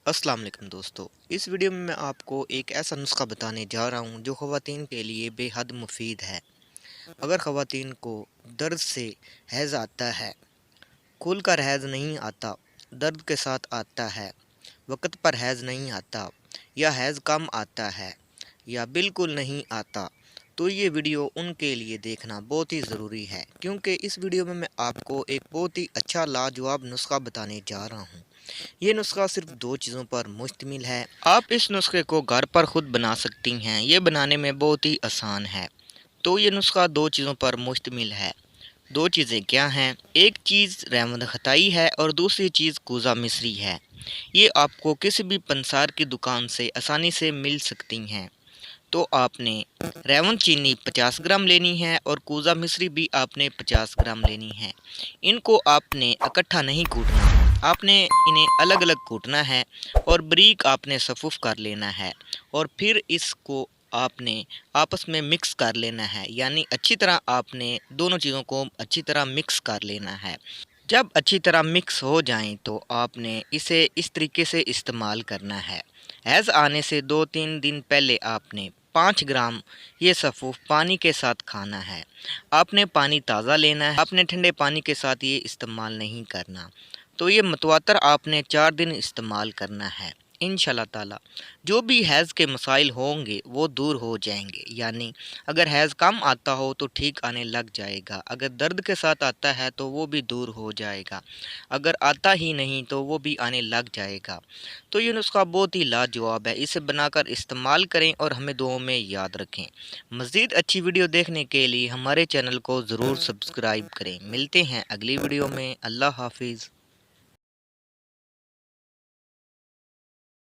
अस्सलाम वालेकुम दोस्तों। इस वीडियो में मैं आपको एक ऐसा नुस्खा बताने जा रहा हूँ जो ख़वातीन के लिए बेहद मुफीद है। अगर ख़वातीन को दर्द से हैज़ आता है, खुल कर हैज़ नहीं आता, दर्द के साथ आता है, वक़्त पर हैज़ नहीं आता, या हैज़ कम आता है या बिल्कुल नहीं आता, तो ये वीडियो उनके लिए देखना बहुत ही ज़रूरी है, क्योंकि इस वीडियो में मैं आपको एक बहुत ही अच्छा लाजवाब नुस्खा बताने जा रहा हूँ। ये नुस्खा सिर्फ दो चीज़ों पर मुश्तमिल है। आप इस नुस्खे को घर पर खुद बना सकती हैं। ये बनाने में बहुत ही आसान है। तो ये नुस्खा दो चीज़ों पर मुश्तमिल है। दो चीज़ें क्या हैं? एक चीज़ रेवंद खताई है और दूसरी चीज़ कूज़ा मिस्री है। ये आपको किसी भी पंसार की दुकान से आसानी से मिल सकती हैं। तो आपने रेवंद चीनी 50 ग्राम लेनी है और कूज़ा मिस्री भी आपने 50 ग्राम लेनी है। इनको आपने इकट्ठा नहीं कूटना, आपने इन्हें अलग अलग कूटना है और बारीक आपने सफ़ुफ़ कर लेना है और फिर इसको आपने आपस में मिक्स कर लेना है, यानी अच्छी तरह आपने दोनों चीज़ों को अच्छी तरह मिक्स कर लेना है। जब अच्छी तरह मिक्स हो जाएं तो आपने इसे इस तरीके से इस्तेमाल करना है। हैज़ आने से 2-3 दिन पहले आपने 5 ग्राम ये सफ़ूफ पानी के साथ खाना है। आपने पानी ताज़ा लेना है, आपने ठंडे पानी के साथ ये इस्तेमाल नहीं करना। तो ये मतवातर आपने 4 दिन इस्तेमाल करना है। इंशाल्लाह ताला जो भी हैज़ के मसाइल होंगे वो दूर हो जाएंगे। यानी अगर हैज़ कम आता हो तो ठीक आने लग जाएगा, अगर दर्द के साथ आता है तो वो भी दूर हो जाएगा, अगर आता ही नहीं तो वो भी आने लग जाएगा। तो ये नुस्खा बहुत ही लाजवाब है। इसे बनाकर इस्तेमाल करें और हमें दुआओं में याद रखें। मज़ीद अच्छी वीडियो देखने के लिए हमारे चैनल को ज़रूर सब्सक्राइब करें। मिलते हैं अगली वीडियो में। अल्लाह हाफिज़।